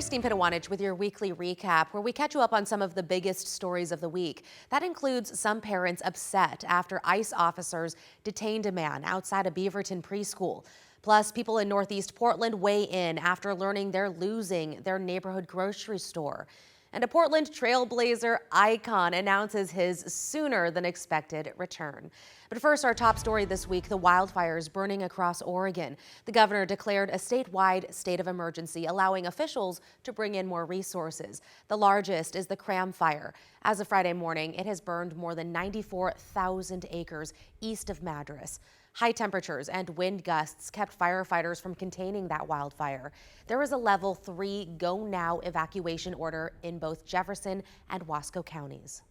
Christine Pitawanich with your weekly recap, where we catch you up on some of the biggest stories of the week. That includes some parents upset after ICE officers detained a man outside a Beaverton preschool. Plus, people in Northeast Portland weigh in after learning they're losing their neighborhood grocery store. And a Portland trailblazer icon announces his sooner than expected return. But first, our top story this week, the wildfires burning across Oregon. The governor declared a statewide state of emergency, allowing officials to bring in more resources. The largest is the Cram Fire. As of Friday morning, it has burned more than 94,000 acres east of Madras. High temperatures and wind gusts kept firefighters from containing that wildfire. There is a level 3 go now evacuation order in both Jefferson and Wasco counties.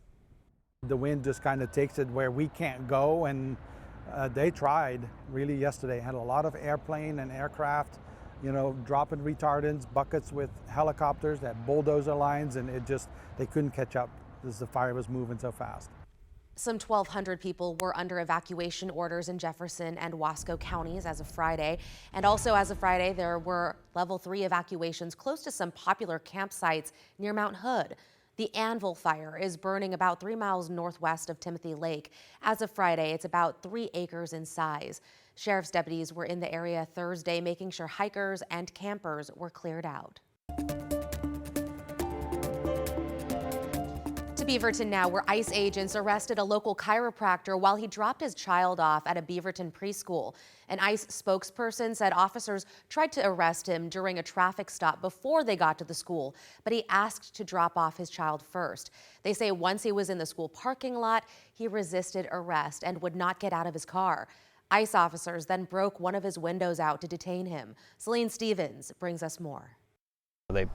The wind just kind of takes it where we can't go, and they tried really yesterday. Had a lot of airplane and aircraft, dropping retardants, buckets with helicopters that bulldozer lines, and they couldn't catch up because the fire was moving so fast. Some 1,200 people were under evacuation orders in Jefferson and Wasco counties as of Friday. And also as of Friday, there were level 3 evacuations close to some popular campsites near Mount Hood. The Anvil Fire is burning about 3 miles northwest of Timothy Lake. As of Friday, it's about 3 acres in size. Sheriff's deputies were in the area Thursday, making sure hikers and campers were cleared out. To Beaverton now, where ICE agents arrested a local chiropractor while he dropped his child off at a Beaverton preschool. An ICE spokesperson said officers tried to arrest him during a traffic stop before they got to the school, but he asked to drop off his child first. They say once he was in the school parking lot, he resisted arrest and would not get out of his car. ICE officers then broke one of his windows out to detain him. Celine Stevens brings us more. They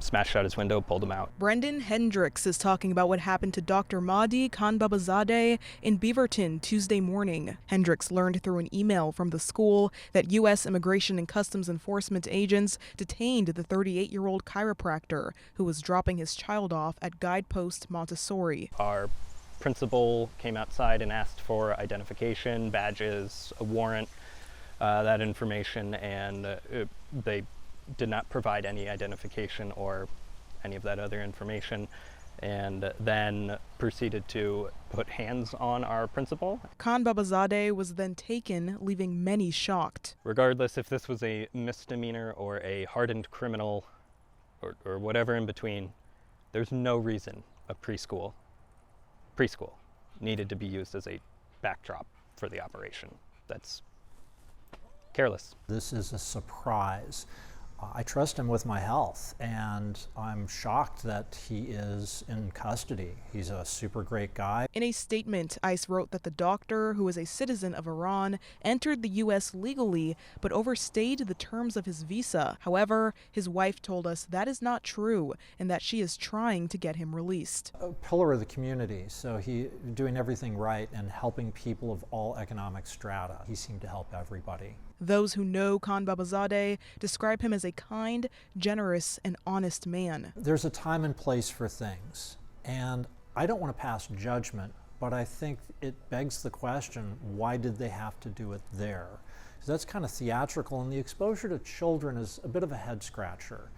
smashed out his window, pulled him out. Brendan Hendricks is talking about what happened to Dr. Mahdi Khanbabazadeh in Beaverton Tuesday morning. Hendricks learned through an email from the school that U.S. Immigration and Customs Enforcement agents detained the 38-year-old chiropractor who was dropping his child off at Guidepost Montessori. Our principal came outside and asked for identification, badges, a warrant, that information, and they did not provide any identification or any of that other information, and then proceeded to put hands on our principal. Khanbabazadeh was then taken, leaving many shocked. Regardless if this was a misdemeanor or a hardened criminal or whatever in between, there's no reason a preschool needed to be used as a backdrop for the operation. That's careless. This is a surprise. I trust him with my health, and I'm shocked that he is in custody. He's a super great guy. In a statement, ICE wrote that the doctor, who is a citizen of Iran, entered the U.S. legally but overstayed the terms of his visa. However, his wife told us that is not true and that she is trying to get him released. A pillar of the community, so he doing everything right and helping people of all economic strata. He seemed to help everybody. Those who know Khanbabazadeh describe him as a kind, generous, and honest man. There's a time and place for things, and I don't want to pass judgment, but I think it begs the question, why did they have to do it there? So that's kind of theatrical, and the exposure to children is a bit of a head scratcher.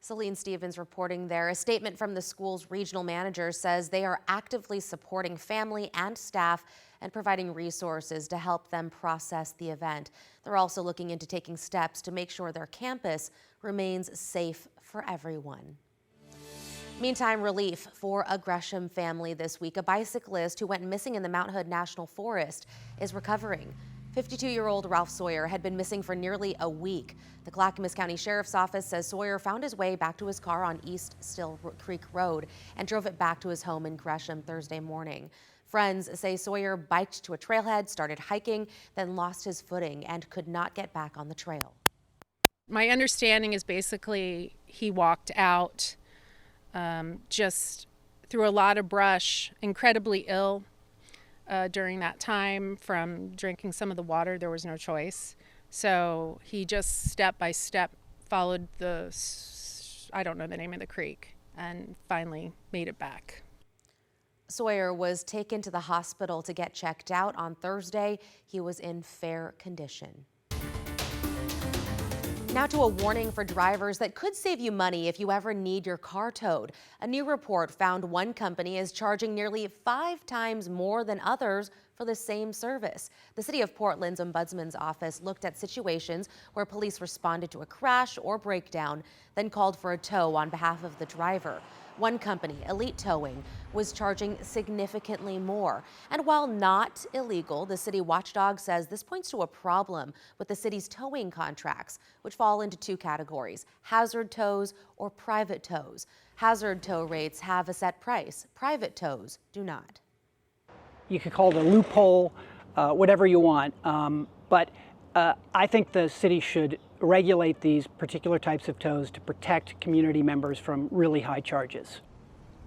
Celine Stevens reporting there. A statement from the school's regional manager says they are actively supporting family and staff and providing resources to help them process the event. They're also looking into taking steps to make sure their campus remains safe for everyone. Meantime, relief for a Gresham family this week. A bicyclist who went missing in the Mount Hood National Forest is recovering. 52-year-old Ralph Sawyer had been missing for nearly a week. The Clackamas County Sheriff's Office says Sawyer found his way back to his car on East Still Creek Road and drove it back to his home in Gresham Thursday morning. Friends say Sawyer biked to a trailhead, started hiking, then lost his footing and could not get back on the trail. My understanding is basically he walked out just through a lot of brush, incredibly ill. During that time from drinking some of the water. There was no choice. So he just step by step followed I don't know the name of the creek, and finally made it back. Sawyer was taken to the hospital to get checked out on Thursday. He was in fair condition. Now to a warning for drivers that could save you money if you ever need your car towed. A new report found one company is charging nearly 5 times more than others for the same service. The City of Portland's Ombudsman's office looked at situations where police responded to a crash or breakdown, then called for a tow on behalf of the driver. One company, Elite Towing, was charging significantly more. And while not illegal, the city watchdog says this points to a problem with the city's towing contracts, which fall into 2 categories: hazard tows or private tows. Hazard tow rates have a set price. Private tows do not. You could call it a loophole, whatever you want. But I think the city should regulate these particular types of tows to protect community members from really high charges.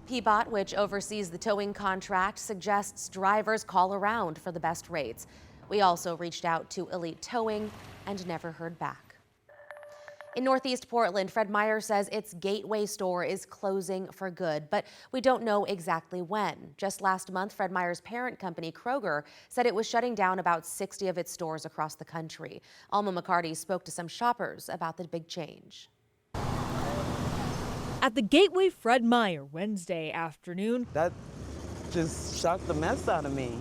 PBOT, which oversees the towing contract, suggests drivers call around for the best rates. We also reached out to Elite Towing and never heard back. In Northeast Portland, Fred Meyer says its Gateway store is closing for good, but we don't know exactly when. Just last month, Fred Meyer's parent company, Kroger, said it was shutting down about 60 of its stores across the country. Alma McCarty spoke to some shoppers about the big change. At the Gateway Fred Meyer Wednesday afternoon, that just shocked the mess out of me,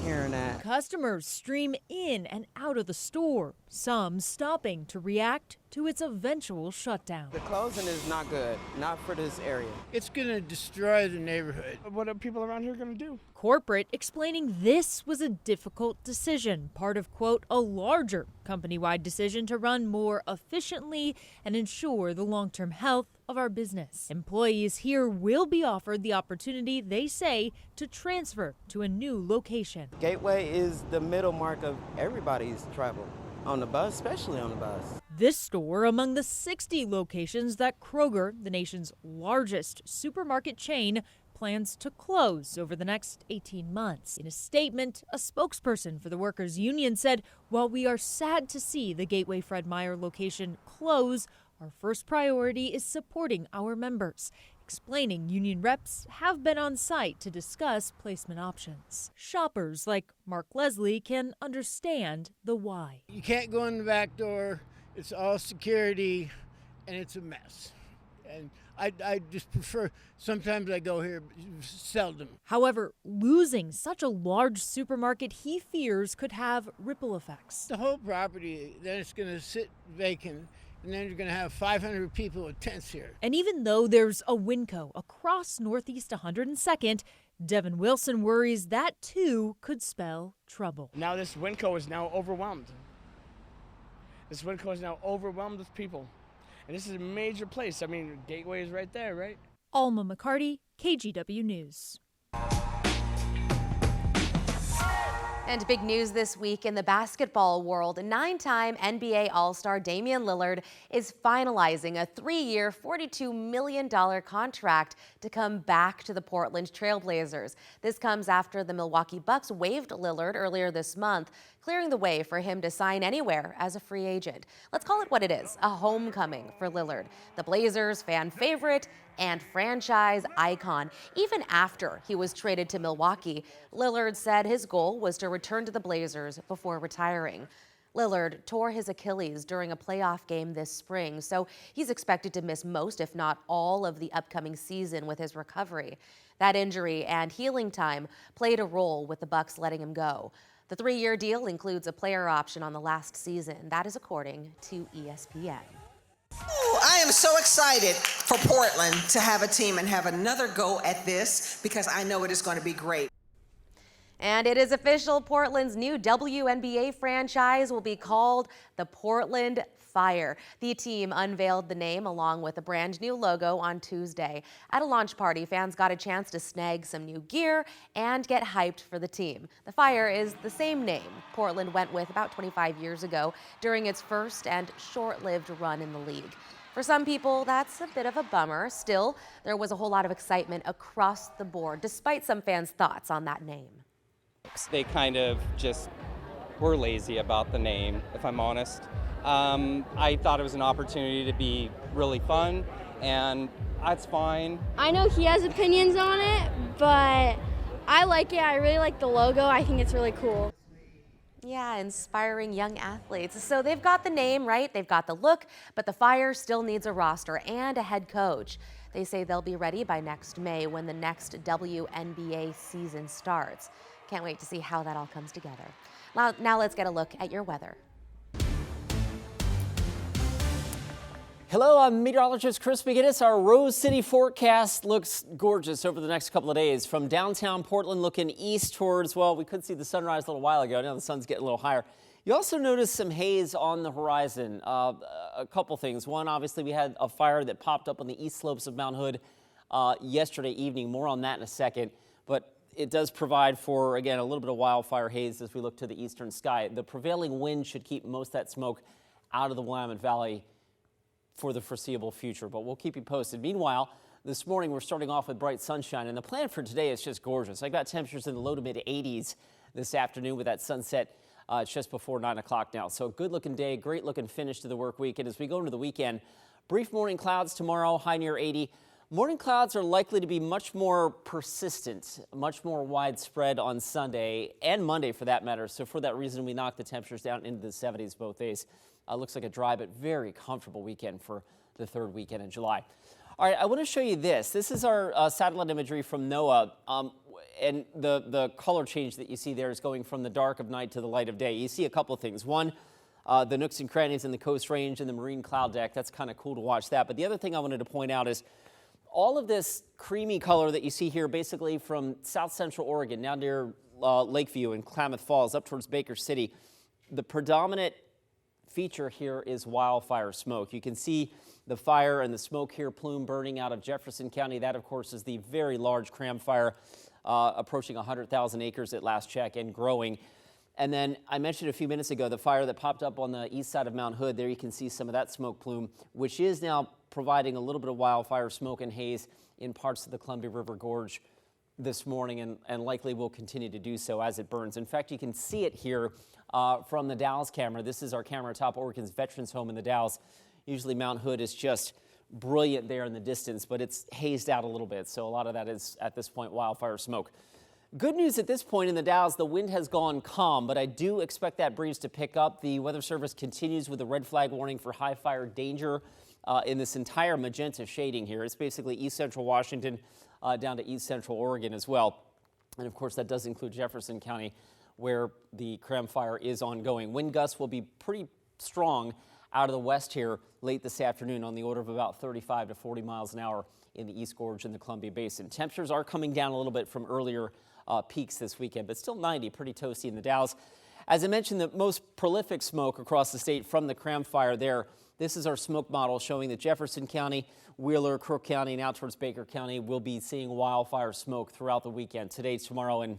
hearing that. Customers stream in and out of the store, some stopping to react to its eventual shutdown. The closing is not good, not for this area. It's going to destroy the neighborhood. What are people around here going to do? Corporate explaining this was a difficult decision, part of, quote, a larger company-wide decision to run more efficiently and ensure the long-term health of our business. Employees here will be offered the opportunity, they say, to transfer to a new location. Gateway is the middle mark of everybody's travel. On the bus, especially on the bus. This store among the 60 locations that Kroger, the nation's largest supermarket chain, plans to close over the next 18 months. In a statement, a spokesperson for the workers' union said, while we are sad to see the Gateway Fred Meyer location close, our first priority is supporting our members. Explaining union reps have been on site to discuss placement options. Shoppers like Mark Leslie can understand the why. You can't go in the back door. It's all security, and it's a mess. And I just prefer, sometimes I go here, but seldom. However, losing such a large supermarket he fears could have ripple effects. The whole property, then it's going to sit vacant. And then you're going to have 500 people with tents here. And even though there's a Winco across Northeast 102nd, Devin Wilson worries that too could spell trouble. Now this Winco is now overwhelmed. This Winco is now overwhelmed with people. And this is a major place. I mean, Gateway is right there, right? Alma McCarty, KGW News. And big news this week in the basketball world. 9-time NBA All-Star Damian Lillard is finalizing a 3-year, $42 million contract to come back to the Portland Trailblazers. This comes after the Milwaukee Bucks waived Lillard earlier this month, clearing the way for him to sign anywhere as a free agent. Let's call it what it is, a homecoming for Lillard. The Blazers' fan favorite and franchise icon. Even after he was traded to Milwaukee, Lillard said his goal was to return to the Blazers before retiring. Lillard tore his Achilles during a playoff game this spring, so he's expected to miss most, if not all, of the upcoming season with his recovery. That injury and healing time played a role with the Bucks letting him go. The 3-year deal includes a player option on the last season. That is according to ESPN. Ooh, I am so excited for Portland to have a team and have another go at this because I know it is going to be great. And it is official, Portland's new WNBA franchise will be called the Portland Fire. The team unveiled the name along with a brand new logo on Tuesday. At a launch party, fans got a chance to snag some new gear and get hyped for the team. The Fire is the same name Portland went with about 25 years ago during its first and short-lived run in the league. For some people, that's a bit of a bummer. Still, there was a whole lot of excitement across the board, despite some fans' thoughts on that name. They kind of just were lazy about the name, if I'm honest. I thought it was an opportunity to be really fun, and that's fine. I know he has opinions on it, but I like it. I really like the logo. I think it's really cool. Yeah, inspiring young athletes. So they've got the name, right? They've got the look, but the Fire still needs a roster and a head coach. They say they'll be ready by next May when the next WNBA season starts. Can't wait to see how that all comes together. Now let's get a look at your weather. Hello, I'm meteorologist Chris McGinnis. Our Rose City forecast looks gorgeous over the next couple of days. From downtown Portland looking east towards, well, we could see the sunrise a little while ago. Now the sun's getting a little higher. You also notice some haze on the horizon. A couple things. One, obviously, we had a fire that popped up on the east slopes of Mount Hood yesterday evening. More on that in a second. But it does provide for, again, a little bit of wildfire haze as we look to the eastern sky. The prevailing wind should keep most of that smoke out of the Willamette Valley for the foreseeable future, but we'll keep you posted. Meanwhile, this morning we're starting off with bright sunshine, and the plan for today is just gorgeous. I got temperatures in the low to mid 80s this afternoon with that sunset just before 9 o'clock now. So good looking day, great looking finish to the work week. And as we go into the weekend, brief morning clouds tomorrow, high near 80. Morning clouds are likely to be much more persistent, much more widespread on Sunday and Monday for that matter. So for that reason, we knocked the temperatures down into the 70s both days. Looks like a dry but very comfortable weekend for the third weekend in July. All right, I want to show you this. This is our satellite imagery from NOAA, and the color change that you see there is going from the dark of night to the light of day. You see a couple of things. One, the nooks and crannies in the Coast Range and the marine cloud deck. That's kind of cool to watch that. But the other thing I wanted to point out is all of this creamy color that you see here, basically from south central Oregon, down near Lakeview and Klamath Falls, up towards Baker City. The predominant feature here is wildfire smoke. You can see the fire and the smoke here, plume burning out of Jefferson County. That, of course, is the very large Cram fire approaching 100,000 acres at last check and growing. And then I mentioned a few minutes ago the fire that popped up on the east side of Mount Hood. There you can see some of that smoke plume, which is now providing a little bit of wildfire smoke and haze in parts of the Columbia River Gorge this morning, and likely will continue to do so as it burns. In fact, you can see it here from the Dalles camera. This is our camera atop Oregon's Veterans Home in the Dalles. Usually Mount Hood is just brilliant there in the distance, but it's hazed out a little bit. So a lot of that is, at this point, wildfire smoke. Good news at this point in the Dalles, the wind has gone calm, but I do expect that breeze to pick up. The Weather Service continues with a red flag warning for high fire danger in this entire magenta shading here. It's basically east central Washington down to east central Oregon as well. And of course, that does include Jefferson County, where the Cram fire is ongoing. Wind gusts will be pretty strong out of the west here late this afternoon, on the order of about 35 to 40 miles an hour in the East Gorge and the Columbia Basin. Temperatures are coming down a little bit from earlier peaks this weekend, but still 90, pretty toasty in the Dalles. As I mentioned, the most prolific smoke across the state from the Cram fire there. This is our smoke model showing that Jefferson County, Wheeler, Crook County, and out towards Baker County will be seeing wildfire smoke throughout the weekend, today, tomorrow, and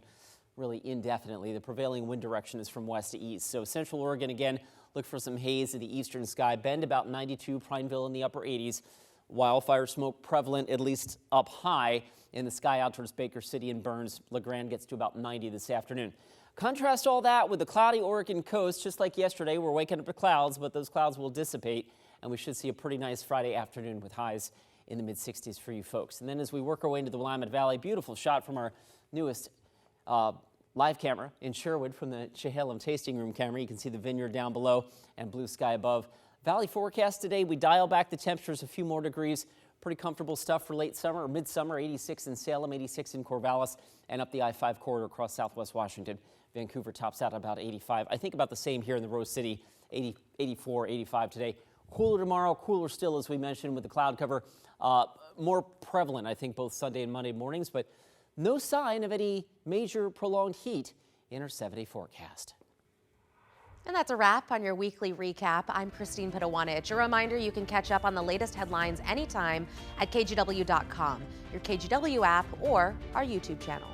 really indefinitely. The prevailing wind direction is from west to east. So central Oregon, again, look for some haze in the eastern sky. Bend about 92, Prineville in the upper 80s. Wildfire smoke prevalent, at least up high in the sky out towards Baker City and Burns. LeGrand gets to about 90 this afternoon. Contrast all that with the cloudy Oregon coast. Just like yesterday, we're waking up to clouds, but those clouds will dissipate, and we should see a pretty nice Friday afternoon with highs in the mid-60s for you folks. And then as we work our way into the Willamette Valley, beautiful shot from our newest live camera in Sherwood from the Chehalem Tasting Room camera. You can see the vineyard down below and blue sky above. Valley forecast today, we dial back the temperatures a few more degrees. Pretty comfortable stuff for late summer or midsummer, 86 in Salem, 86 in Corvallis, and up the I-5 corridor across southwest Washington. Vancouver tops out about 85. I think about the same here in the Rose City, 80, 84, 85 today. Cooler tomorrow, cooler still, as we mentioned, with the cloud cover. More prevalent, I think, both Sunday and Monday mornings, but no sign of any major prolonged heat in our 7-day forecast. And that's a wrap on your weekly recap. I'm Christine Pitawanich. A reminder, you can catch up on the latest headlines anytime at KGW.com, your KGW app, or our YouTube channel.